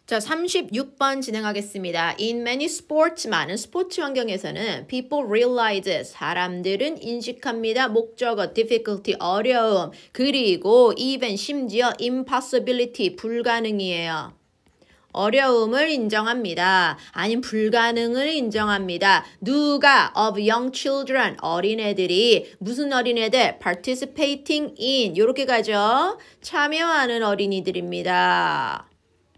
자, 36번 진행하겠습니다. In many sports, 많은 스포츠 환경에서는 people realize, 사람들은 인식합니다. 목적어, difficulty, 어려움, 그리고 even, 심지어 impossibility, 불가능이에요. 어려움을 인정합니다. 아니면 불가능을 인정합니다. 누가? Of young children, 어린애들이. 무슨 어린애들? Participating in, 요렇게 가죠. 참여하는 어린이들입니다.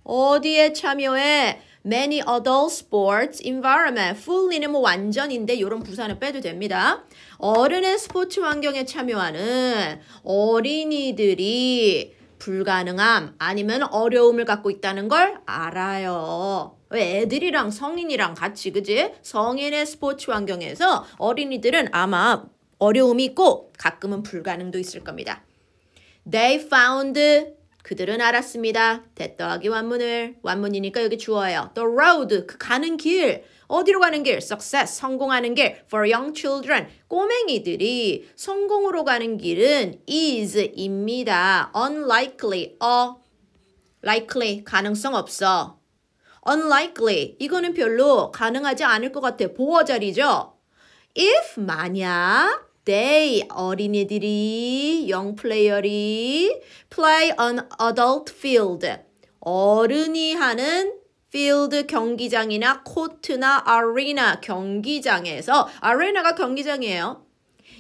어디에 참여해? Many adult sports environment. fully는 뭐 완전인데 이런 부사는 빼도 됩니다. 어른의 스포츠 환경에 참여하는 어린이들이 불가능함 아니면 어려움을 갖고 있다는 걸 알아요. 왜 애들이랑 성인이랑 같이 그지? 성인의 스포츠 환경에서 어린이들은 아마 어려움이 있고 가끔은 불가능도 있을 겁니다. They found, 그들은 알았습니다. that 더하기 완문을, 완문이니까 여기 주어예요. The road, 그 가는 길. 어디로 가는 길? Success, 성공하는 길. For young children, 꼬맹이들이 성공으로 가는 길은 is입니다. Unlikely, likely, 가능성 없어. Unlikely, 이거는 별로 가능하지 않을 것 같아. 보어 자리죠? If, 만약 they, 어린이들이, young player이 play on adult field, 어른이 하는 field 경기장이나 코트나 arena 경기장에서, arena가 경기장이에요.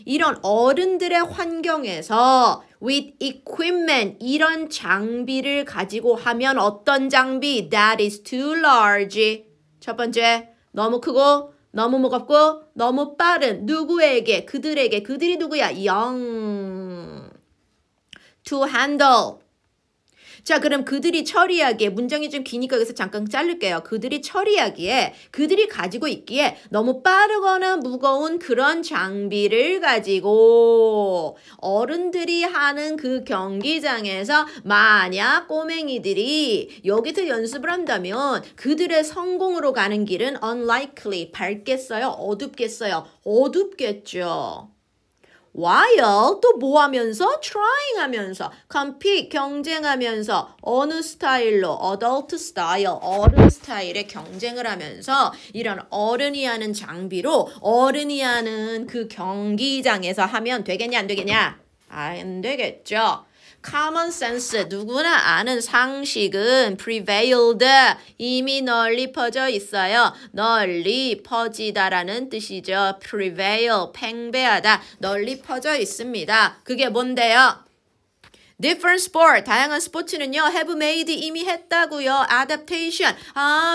이런 어른들의 환경에서 with equipment, 이런 장비를 가지고 하면 어떤 장비? That is too large. 첫 번째, 너무 크고 너무 무겁고 너무 빠른 누구에게? 그들에게. 그들이 누구야? young. to handle. 자, 그럼 그들이 처리하기에, 문장이 좀 기니까 여기서 잠깐 자를게요. 그들이 처리하기에, 그들이 가지고 있기에 너무 빠르거나 무거운 그런 장비를 가지고 어른들이 하는 그 경기장에서 만약 꼬맹이들이 여기서 연습을 한다면 그들의 성공으로 가는 길은 unlikely, 밝겠어요? 어둡겠어요? 어둡겠죠. while 또 뭐 하면서? trying 하면서, compete 경쟁하면서, 어느 스타일로? adult style, 어른 스타일의 경쟁을 하면서 이런 어른이 하는 장비로 어른이 하는 그 경기장에서 하면 되겠냐 안 되겠냐? 안 되겠죠. common sense, 누구나 아는 상식은 prevailed, 이미 널리 퍼져 있어요. 널리 퍼지다라는 뜻이죠. prevail, 팽배하다, 널리 퍼져 있습니다. 그게 뭔데요? different sport, 다양한 스포츠는요, have made, 이미 했다고요. adaptation,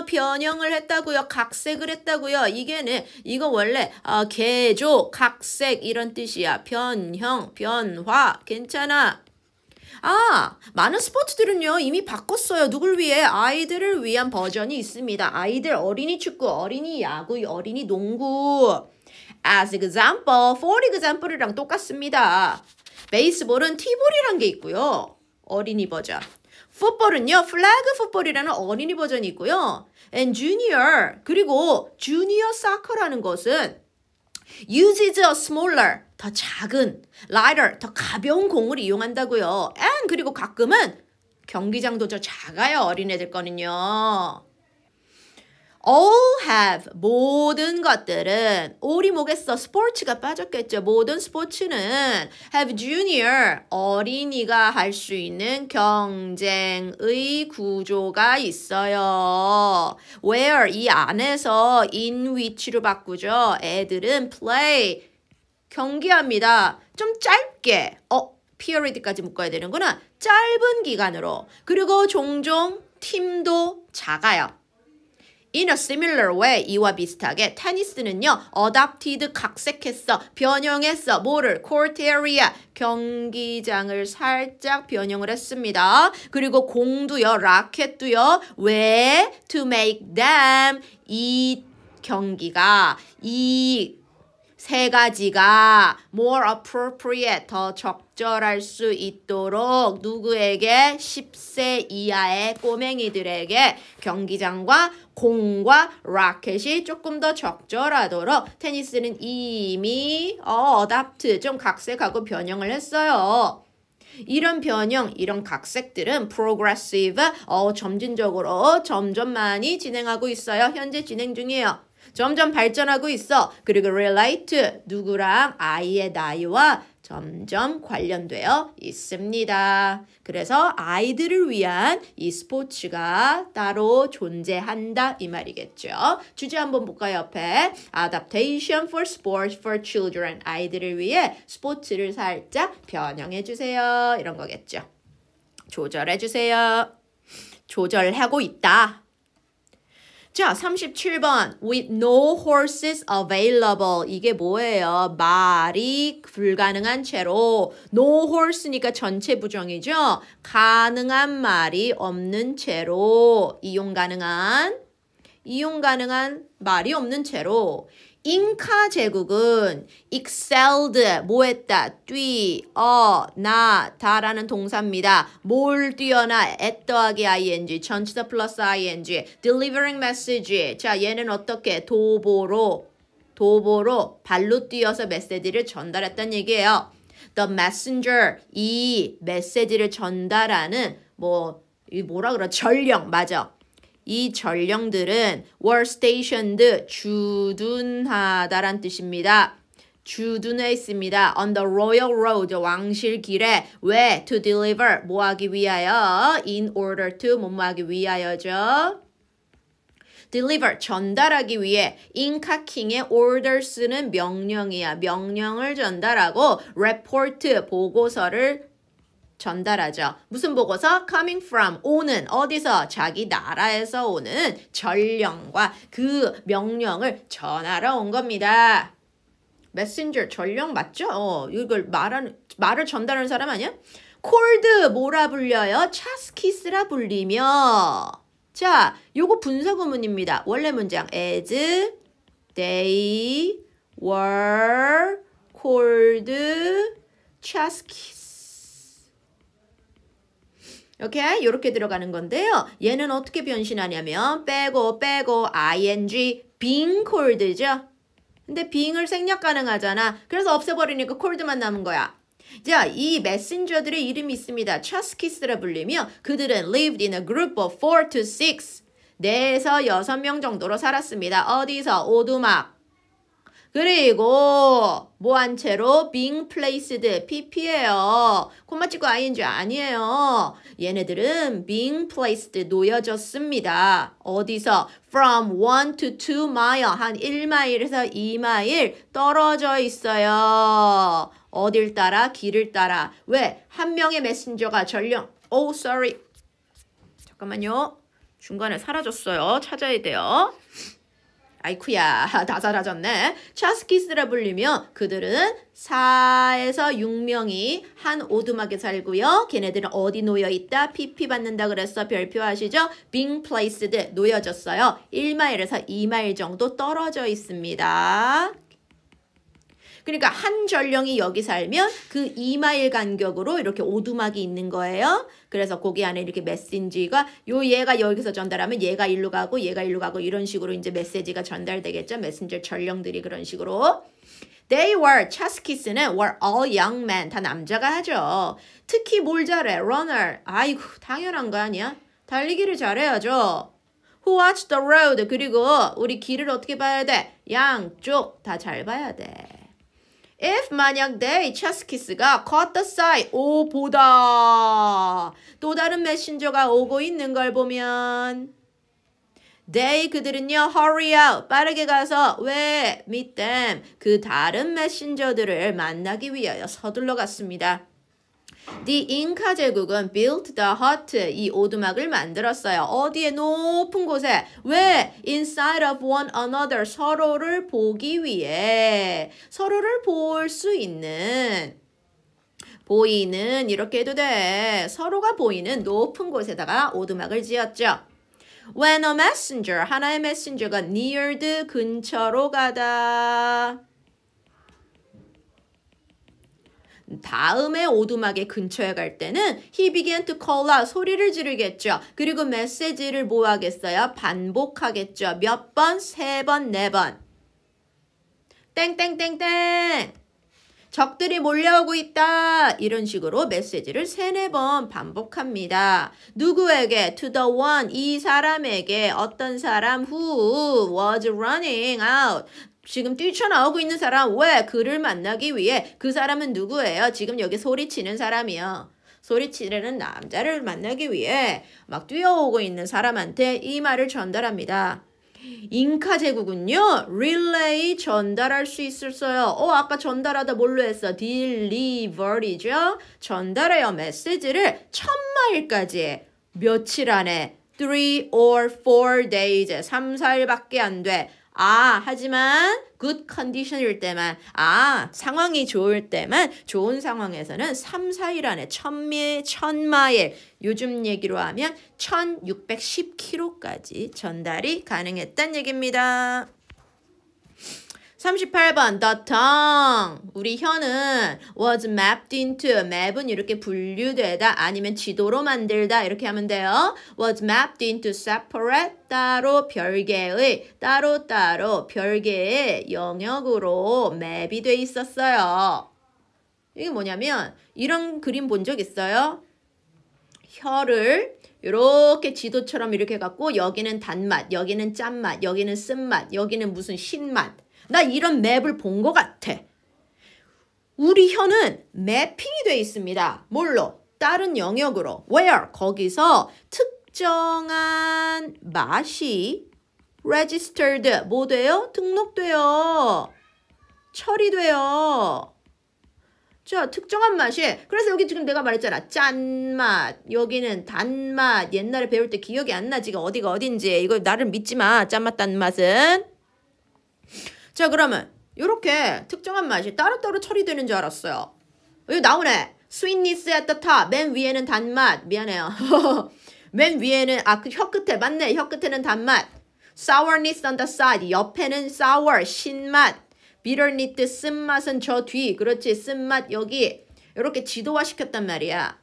변형을 했다고요. 각색을 했다고요. 이거 원래 개조, 각색 이런 뜻이야. 변형, 변화, 괜찮아. 많은 스포츠들은요 이미 바꿨어요. 누굴 위해? 아이들을 위한 버전이 있습니다. 아이들 어린이 축구, 어린이 야구, 어린이 농구. As example, for example이랑 똑같습니다. 베이스볼은 티볼이란 게 있고요. 어린이 버전. 풋볼은요 플래그 풋볼이라는 어린이 버전이 있고요. And junior, 그리고 주니어 사커라는 것은 uses a smaller, 더 작은, lighter, 더 가벼운 공을 이용한다고요. And 그리고 가끔은 경기장도 더 작아요. 어린애들 거는요. All have, 모든 것들은, all이 뭐겠어? 스포츠가 빠졌겠죠. 모든 스포츠는 have junior, 어린이가 할 수 있는 경쟁의 구조가 있어요. where, 이 안에서 in which로 바꾸죠. 애들은 play, 경기합니다. 좀 짧게, period까지 묶어야 되는구나. 짧은 기간으로. 그리고 종종 팀도 작아요. In a similar way, 이와 비슷하게 테니스는요, adopted, 각색했어, 변형했어. 뭐를? court area, 경기장을 살짝 변형을 했습니다. 그리고 공도요, 라켓도요. 왜? To make them, 이 경기가, 이 세 가지가 more appropriate, 더 적절할 수 있도록 누구에게? 10세 이하의 꼬맹이들에게 경기장과 공과 라켓이 조금 더 적절하도록 테니스는 이미 adapt, 좀 각색하고 변형을 했어요. 이런 변형, 이런 각색들은 progressive, 점진적으로 점점 많이 진행하고 있어요. 현재 진행 중이에요. 점점 발전하고 있어. 그리고 relate, 누구랑? 아이의 나이와 점점 관련되어 있습니다. 그래서 아이들을 위한 이 스포츠가 따로 존재한다 이 말이겠죠. 주제 한번 볼까요? 옆에 Adaptation for Sport for Children. 아이들을 위해 스포츠를 살짝 변형해 주세요. 이런 거겠죠. 조절해 주세요. 조절하고 있다. 자, 37번. With no horses available. 이게 뭐예요? 말이 불가능한 채로. No horse니까 전체 부정이죠? 가능한 말이 없는 채로. 이용 가능한 말이 없는 채로. 잉카 제국은 excelled, 뭐 했다? 뛰어나다라는 동사입니다. 뭘 뛰어나? at 더하기 ing, 전치사 플러스 ing, delivering message. 자, 얘는 어떻게? 도보로 발로 뛰어서 메시지를 전달했다는 얘기예요. The messenger, 이 메시지를 전달하는 뭐라 그러? 전령, 맞아. 이 전령들은 were stationed, 주둔하다란 뜻입니다. 주둔해 있습니다. On the royal road, 왕실 길에. 왜? To deliver, 뭐 하기 위하여? In order to, 뭐 하기 위하여죠? deliver, 전달하기 위해. 인카 킹의 orders는 명령이야. 명령을 전달하고 report, 보고서를 전달하죠. 무슨 보고서? coming from, 오는, 어디서? 자기 나라에서 오는 전령과 그 명령을 전하러 온 겁니다. 메신저, 전령 맞죠? 이걸 말을 전달하는 사람 아니야? called, 뭐라 불려요? 차스키스라 불리며. 자, 요거 분사구문입니다. 원래 문장 as they were called 차스키스. 오케이? 이렇게 들어가는 건데요. 얘는 어떻게 변신하냐면 빼고 ing, being called죠. 근데 being을 생략 가능하잖아. 그래서 없애버리니까 called만 남은 거야. 자, 이 메신저들의 이름이 있습니다. 차스키스라 불리며 그들은 lived in a group of 4 to 6. 4에서 6명 정도로 살았습니다. 어디서? 오두막. 그리고 뭐한 채로 being placed, pp예요. 콤마 찍고 ing 아니에요. 얘네들은 being placed, 놓여졌습니다. 어디서? from 1 to 2 mile, 한 1마일에서 2마일 떨어져 있어요. 어딜 따라? 길을 따라. 왜? 한 명의 메신저가 전령. Oh, sorry. 잠깐만요. 중간에 사라졌어요. 찾아야 돼요. 아이쿠야, 다 사라졌네. 차스키스라 불리며 그들은 4에서 6명이 한 오두막에 살고요. 걔네들은 어디 놓여있다? PP 받는다 그랬어. 별표 하시죠? being placed, 놓여졌어요. 1마일에서 2마일 정도 떨어져 있습니다. 그러니까 한 전령이 여기 살면 그 2마일 간격으로 이렇게 오두막이 있는 거예요. 그래서 거기 안에 이렇게 메신지가 얘가 여기서 전달하면 얘가 일로 가고 얘가 일로 가고 이런 식으로 이제 메시지가 전달되겠죠. 메신저 전령들이 그런 식으로. They were, 차스키스는 were all young men, 다 남자가 하죠. 특히 뭘 잘해? runner. 아이고 당연한 거 아니야? 달리기를 잘해야죠. Who watched the road. 그리고 우리 길을 어떻게 봐야 돼? 양쪽 다 잘 봐야 돼. If 만약 they, 차스키스가 caught the sight, 보다. 또 다른 메신저가 오고 있는 걸 보면 they, 그들은요, hurry out, 빠르게 가서 왜? meet them, 그 다른 메신저들을 만나기 위하여 서둘러 갔습니다. The Inca 제국은 built the hut, 이 오두막을 만들었어요. 어디에? 높은 곳에. 왜? Inside of one another, 서로를 보기 위해. 서로를 볼 수 있는, 보이는, 이렇게 해도 돼. 서로가 보이는 높은 곳에다가 오두막을 지었죠. When a messenger, 하나의 메신저가 neared, 근처로 가다. 다음에 오두막의 근처에 갈 때는 he began to call out, 소리를 지르겠죠. 그리고 메시지를 뭐 하겠어요? 반복하겠죠. 몇 번? 3번, 4번. 땡땡땡땡. 적들이 몰려오고 있다. 이런 식으로 메시지를 3-4번 반복합니다. 누구에게? To the one. 이 사람에게. 어떤 사람? Who was running out. 지금 뛰쳐나오고 있는 사람. 왜? 그를 만나기 위해. 그 사람은 누구예요? 지금 여기 소리치는 사람이요. 소리치는 남자를 만나기 위해 막 뛰어오고 있는 사람한테 이 말을 전달합니다. 잉카 제국은요. relay 전달할 수 있었어요. 아까 전달하다 뭘로 했어? deliver이죠. 전달해요. 메시지를 1000마일까지 며칠 안에 3 or 4 days 3-4일밖에 안 돼. 하지만 good condition일 때만 상황이 좋을 때만 좋은 상황에서는 3-4일 안에 1000마일 요즘 얘기로 하면 1610km까지 전달이 가능했단 얘기입니다. 38번 The tongue 우리 혀는 was mapped into map은 이렇게 분류되다 아니면 지도로 만들다 이렇게 하면 돼요. was mapped into separate 따로 별개의 영역으로 맵이 돼 있었어요. 이게 뭐냐면 이런 그림 본 적 있어요? 혀를 이렇게 지도처럼 이렇게 해갖고 여기는 단맛, 여기는 짠맛, 여기는 쓴맛, 여기는 무슨 신맛 나 이런 맵을 본 것 같아. 우리 혀는 매핑이 돼 있습니다. 뭘로? 다른 영역으로. Where? 거기서 특정한 맛이 registered 뭐 돼요? 등록돼요. 처리돼요. 자, 특정한 맛이 그래서 여기 지금 내가 말했잖아. 짠맛, 여기는 단맛. 옛날에 배울 때 기억이 안 나지. 어디가 어딘지. 이거 나를 믿지 마. 짠맛, 단맛은. 자 그러면 이렇게 특정한 맛이 따로따로 처리되는 줄 알았어요. 여기 나오네. Sweetness at the top. 맨 위에는 단맛. 미안해요. 맨 위에는 그 혀 끝에 맞네. 혀 끝에는 단맛. Sourness on the side. 옆에는 sour. 신맛. Bitterness 쓴맛은 저 뒤. 그렇지. 쓴맛 여기. 이렇게 지도화 시켰단 말이야.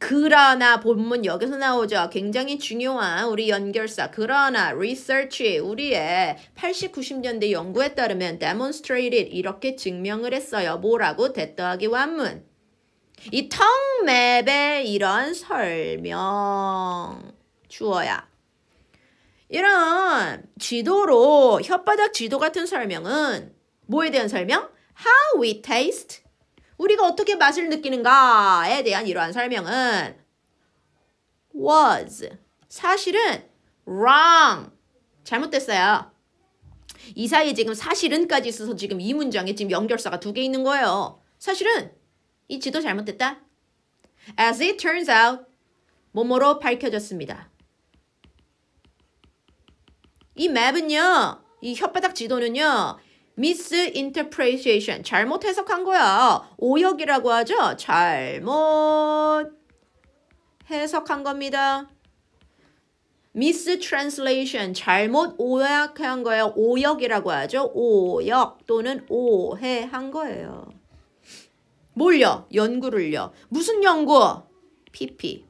그러나 본문 여기서 나오죠. 굉장히 중요한 우리 연결사. 그러나 research 우리의 80, 90년대 연구에 따르면 demonstrated 이렇게 증명을 했어요. 뭐라고? that 더하기 완문. 이 텅맵의 이런 설명. 주어야. 이런 지도로 혓바닥 지도 같은 설명은 뭐에 대한 설명? How we taste. 우리가 어떻게 맛을 느끼는가에 대한 이러한 설명은 was 사실은 wrong 잘못됐어요. 이 사이에 지금 사실은까지 있어서 지금 이 문장에 지금 연결사가 2개 있는 거예요. 사실은 이 지도 잘못됐다. As it turns out 뭐뭐로 밝혀졌습니다. 이 맵은요. 이 혓바닥 지도는요. misinterpretation 잘못 해석한 거야. 오역이라고 하죠. 잘못 해석한 겁니다. mistranslation 잘못 오역한 거예요. 오역이라고 하죠. 오역 또는 오해한 거예요. 뭘요? 연구를요. 무슨 연구? PP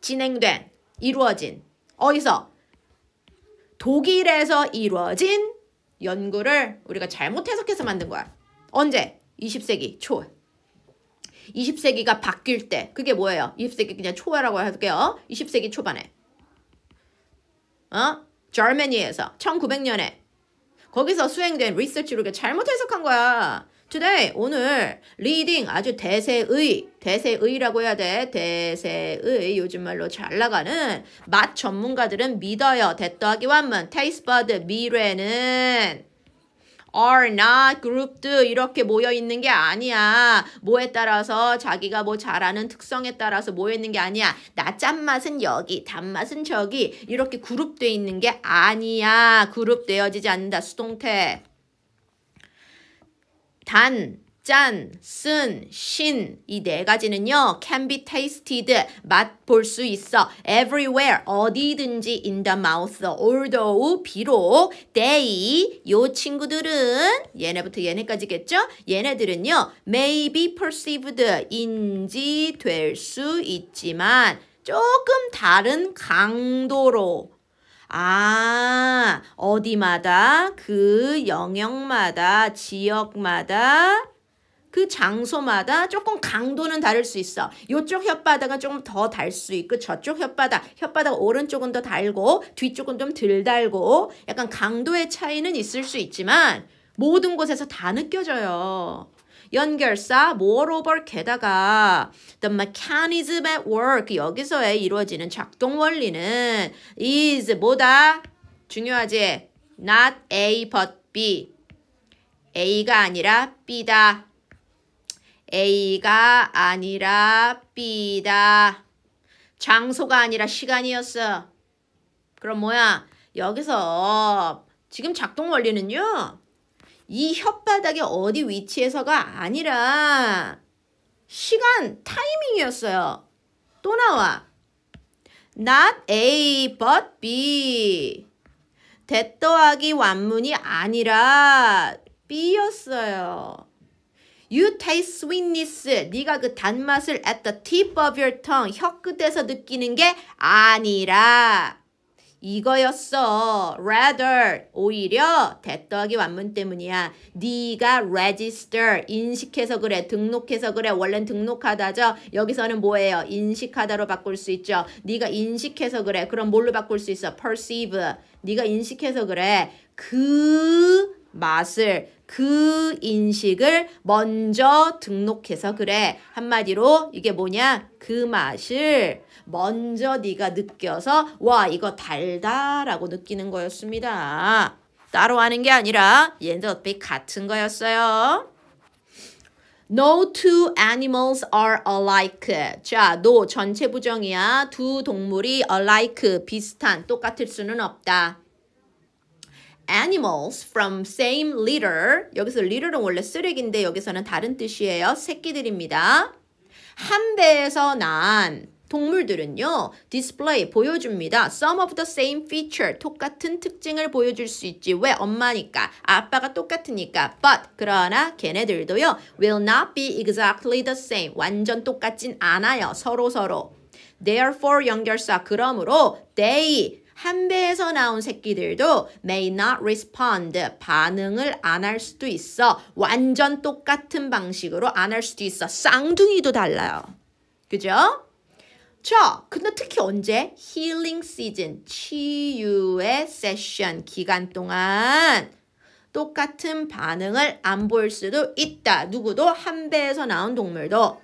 진행된 이루어진 어디서? 독일에서 이루어진 연구를 우리가 잘못 해석해서 만든 거야. 언제? 20세기 초. 20세기가 바뀔 때. 그게 뭐예요? 20세기 그냥 초라고 할게요. 20세기 초반에. 저머니에서 1900년에 거기서 수행된 리서치로 잘못 해석한 거야. Today, 오늘 reading 아주 대세의라고 해야 돼. 대세의 요즘 말로 잘 나가는 맛 전문가들은 믿어요. that 더하기 완문, taste bud, 미래는 are not grouped 이렇게 모여 있는 게 아니야. 뭐에 따라서 자기가 뭐 잘하는 특성에 따라서 모여 있는 게 아니야. 나 짠맛은 여기, 단맛은 저기 이렇게 그룹돼 있는 게 아니야. 그룹되어지지 않는다. 수동태. 단, 짠, 쓴, 신 이 4가지는요. can be tasted 맛볼 수 있어. everywhere 어디든지 in the mouth although 비록 they 요 친구들은 얘네부터 얘네까지겠죠? 얘네들은요. may be perceived 인지될 수 있지만 조금 다른 강도로 어디마다 그 영역마다 지역마다 그 장소마다 조금 강도는 다를 수 있어. 이쪽 혓바닥은 조금 더 달 수 있고 저쪽 혓바닥 오른쪽은 더 달고 뒤쪽은 좀 덜 달고 약간 강도의 차이는 있을 수 있지만 모든 곳에서 다 느껴져요. 연결사 moreover 게다가 the mechanism at work 여기서의 이루어지는 작동 원리는 is 뭐다? 중요하지? not A but B. A가 아니라 B다. A가 아니라 B다. 장소가 아니라 시간이었어. 그럼 뭐야? 여기서 지금 작동 원리는요. 이 혓바닥이 어디 위치에서가 아니라 시간, 타이밍이었어요. 또 나와. Not A but B. that 더하기 완문이 아니라 B였어요. You taste sweetness. 네가 그 단맛을 at the tip of your tongue. 혀끝에서 느끼는 게 아니라 이거였어. Rather, 오히려 that 더하기 완문 때문이야. 네가 register, 인식해서 그래. 등록해서 그래. 원래는 등록하다죠. 여기서는 뭐예요? 인식하다로 바꿀 수 있죠. 네가 인식해서 그래. 그럼 뭘로 바꿀 수 있어? perceive. 네가 인식해서 그래. 그 맛을, 그 인식을 먼저 등록해서 그래. 한마디로 이게 뭐냐? 그 맛을 먼저 네가 느껴서 와 이거 달다라고 느끼는 거였습니다. 따로 하는 게 아니라 얘네들 어차피 같은 거였어요. No two animals are alike. 자, no 전체 부정이야. 두 동물이 alike 비슷한 똑같을 수는 없다. Animals from same litter. 여기서 litter은 원래 쓰레기인데 여기서는 다른 뜻이에요. 새끼들입니다. 한 배에서 난 동물들은요. display 보여줍니다. Some of the same feature. 똑같은 특징을 보여줄 수 있지. 왜? 엄마니까. 아빠가 똑같으니까. But 그러나 걔네들도요. will not be exactly the same. 완전 똑같진 않아요. 서로. Therefore 연결사 그러므로 they 한 배에서 나온 새끼들도 may not respond. 반응을 안 할 수도 있어. 완전 똑같은 방식으로 안 할 수도 있어. 쌍둥이도 달라요. 그죠? 자, 근데 특히 언제? healing season, 치유의 세션 기간 동안 똑같은 반응을 안 보일 수도 있다. 누구도 한 배에서 나온 동물도.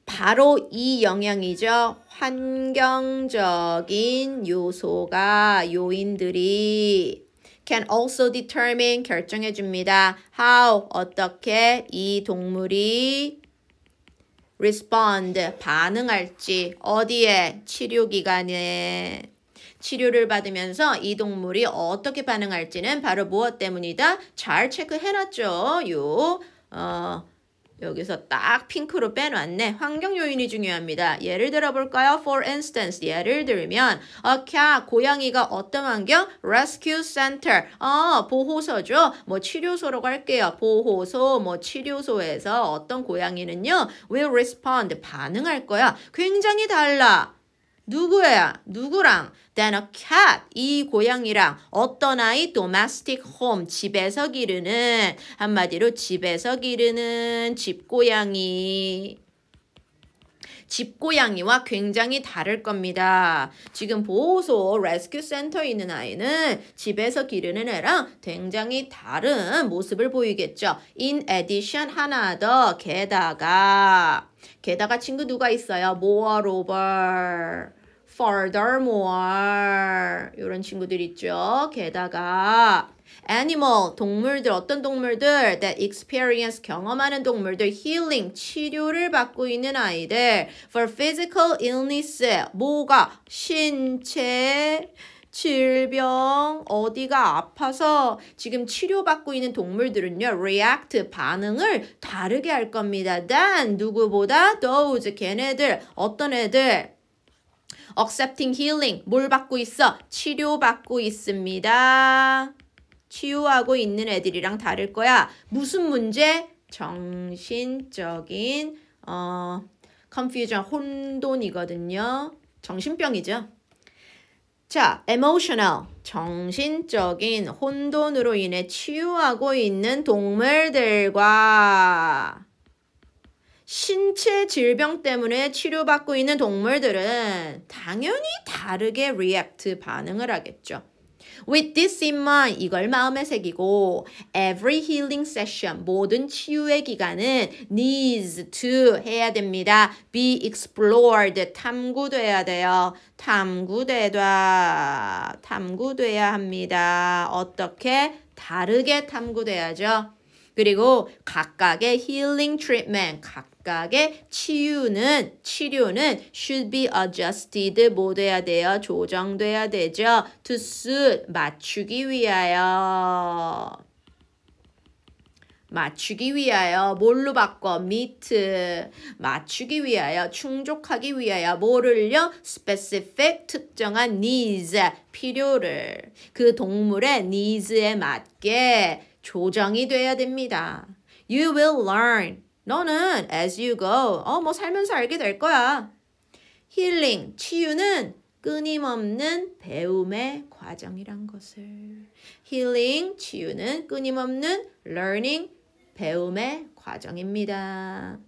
바로 이 영향이죠. 환경적인 요인들이 can also determine 결정해 줍니다. how 어떻게 이 동물이 respond 반응할지 어디에 치료기간에 치료를 받으면서 이 동물이 어떻게 반응할지는 바로 무엇 때문이다? 잘 체크해놨죠. 여기서 딱 핑크로 빼놨네. 환경 요인이 중요합니다. 예를 들어볼까요? For instance, 예를 들면 a cat, 고양이가 어떤 환경? Rescue Center, 보호소죠. 뭐 치료소로 갈게요. 보호소, 뭐 치료소에서 어떤 고양이는요 will respond, 반응할 거야. 굉장히 달라. 누구랑? Then a cat, 이 고양이랑 어떤 아이? domestic home, 집에서 기르는 한마디로 집에서 기르는 집고양이와 굉장히 다를 겁니다. 지금 보호소, 레스큐 센터에 있는 아이는 집에서 기르는 애랑 굉장히 다른 모습을 보이겠죠. In addition, 하나 더, 게다가 친구 누가 있어요? Moreover, furthermore 이런 친구들 있죠. 게다가 animal, 동물들, 어떤 동물들 that experience, 경험하는 동물들 healing, 치료를 받고 있는 아이들 for physical illness, 뭐가? 신체 질병, 어디가 아파서 지금 치료받고 있는 동물들은요 react, 반응을 다르게 할 겁니다. than, 누구보다? those, 걔네들, 어떤 애들? accepting healing, 뭘 받고 있어? 치료받고 있습니다. 치유하고 있는 애들이랑 다를 거야. 무슨 문제? 정신적인 confusion, 혼돈이거든요. 정신병이죠. 자, emotional. 정신적인 혼돈으로 인해 치유하고 있는 동물들과 신체 질병 때문에 치료받고 있는 동물들은 당연히 다르게 react 반응을 하겠죠. With this in mind, 이걸 마음에 새기고 every healing session, 모든 치유의 기간은 needs to 해야 됩니다. be explored, 탐구돼야 돼요. 탐구돼야 합니다. 어떻게? 다르게 탐구돼야죠. 그리고 각각의 healing treatment, 각각의 치료는 should be adjusted 뭐 돼야 돼요? 조정돼야 되죠. to suit, 맞추기 위하여. 뭘로 바꿔? meet, 맞추기 위하여, 충족하기 위하여, 뭐를요? specific, 특정한 needs, 필요를. 그 동물의 needs에 맞게 조정이 돼야 됩니다. You will learn. 너는 as you go. 뭐 살면서 알게 될 거야. 힐링, 치유는 끊임없는 배움의 과정이란 것을. 힐링, 치유는 끊임없는 learning, 배움의 과정입니다.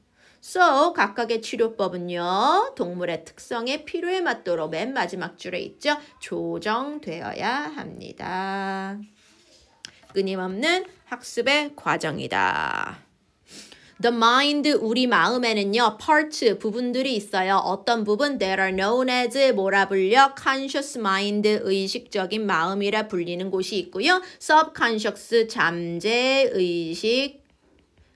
So, 각각의 치료법은요, 동물의 특성에 필요에 맞도록 맨 마지막 줄에 있죠. 조정되어야 합니다. 끊임없는 학습의 과정이다. The mind, 우리 마음에는요, part, 부분들이 있어요. 어떤 부분? That are known as, 뭐라 불려? Conscious mind, 의식적인 마음이라 불리는 곳이 있고요. Subconscious, 잠재의식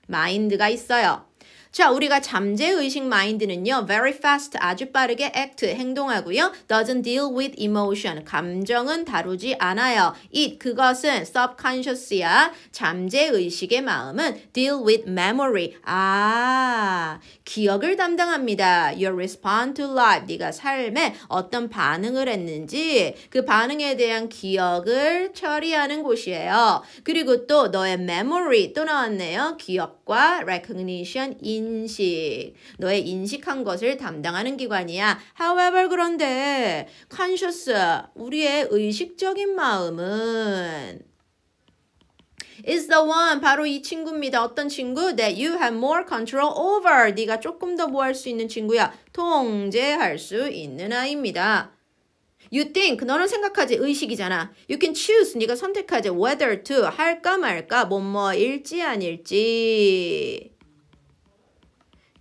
마인드가 있어요. 자, 우리가 잠재의식 마인드는요, very fast, 아주 빠르게 act, 행동하고요. doesn't deal with emotion, 감정은 다루지 않아요. 그것은 subconscious야. 잠재의식의 마음은 deal with memory. 기억을 담당합니다. You respond to life. 네가 삶에 어떤 반응을 했는지 그 반응에 대한 기억을 처리하는 곳이에요. 그리고 또 너의 memory 또 나왔네요. 기억과 recognition, 인식. 너의 인식한 것을 담당하는 기관이야. However, 그런데 conscious, 우리의 의식적인 마음은 is the one, 바로 이 친구입니다. 어떤 친구? That you have more control over. 네가 조금 더 뭐 할 수 있는 친구야? 통제할 수 있는 아이입니다. You think, 너는 생각하지, 의식이잖아. You can choose, 네가 선택하지, whether to, 할까 말까, 뭐뭐일지 아닐지.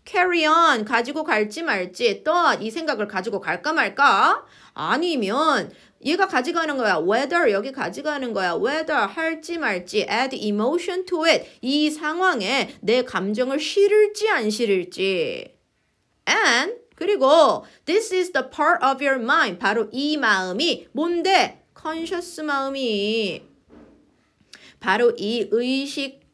Carry on, 가지고 갈지 말지. thought, 이 생각을 가지고 갈까 말까? 아니면 얘가 가져가는 거야. whether, 여기 가져가는 거야. whether, 할지 말지. add emotion to it, 이 상황에 내 감정을 실을지 안 실을지. And, 그리고 this is the part of your mind, 바로 이 마음이 뭔데? conscious 마음이. 바로 이 의식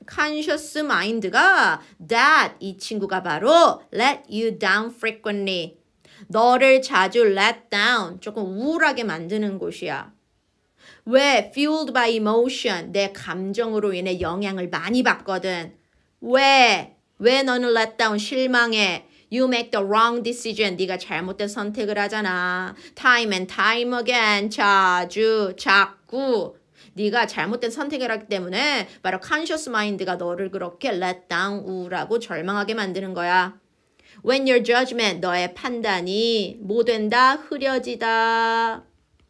conscious mind가 that, 이 친구가 바로 let you down frequently, 너를 자주 let down, 조금 우울하게 만드는 곳이야. 왜? fueled by emotion, 내 감정으로 인해 영향을 많이 받거든. 왜 너는 let down, 실망해? You make the wrong decision, 네가 잘못된 선택을 하잖아. Time and time again, 자꾸. 네가 잘못된 선택을 하기 때문에 바로 conscious mind가 너를 그렇게 let down, 우울하고 절망하게 만드는 거야. When your judgment, 너의 판단이 뭐 된다? 흐려지다.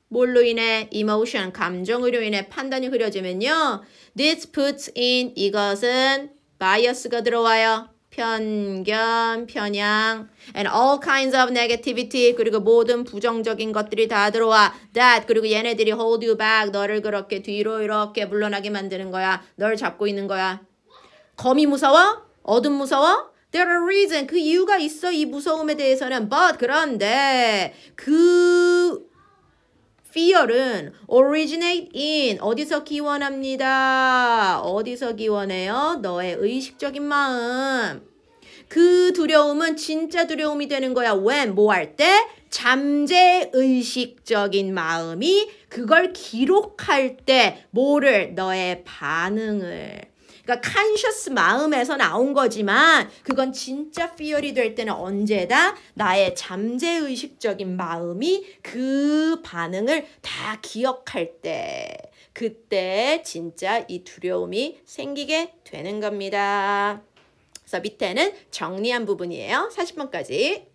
뭘로 인해? emotion, 감정으로 인해 판단이 흐려지면요. This puts in, 이것은 bias가 들어와요. 편견, 편향, and all kinds of negativity, 그리고 모든 부정적인 것들이 다 들어와. That, 그리고 얘네들이 hold you back, 너를 그렇게 뒤로 이렇게 물러나게 만드는 거야. 널 잡고 있는 거야. 거미 무서워? 어둠 무서워? There are reason, 그 이유가 있어, 이 무서움에 대해서는. But, 그런데 그 fear은 originate in, 어디서 기원합니다. 어디서 기원해요? 너의 의식적인 마음. 그 두려움은 진짜 두려움이 되는 거야. when, 뭐 할 때? 잠재의식적인 마음이 그걸 기록할 때 뭐를? 너의 반응을. 그러니까 conscious 마음에서 나온 거지만 그건 진짜 fear이 될 때는 언제다? 나의 잠재의식적인 마음이 그 반응을 다 기억할 때 그때 진짜 이 두려움이 생기게 되는 겁니다. 그래서 밑에는 정리한 부분이에요. 40번까지.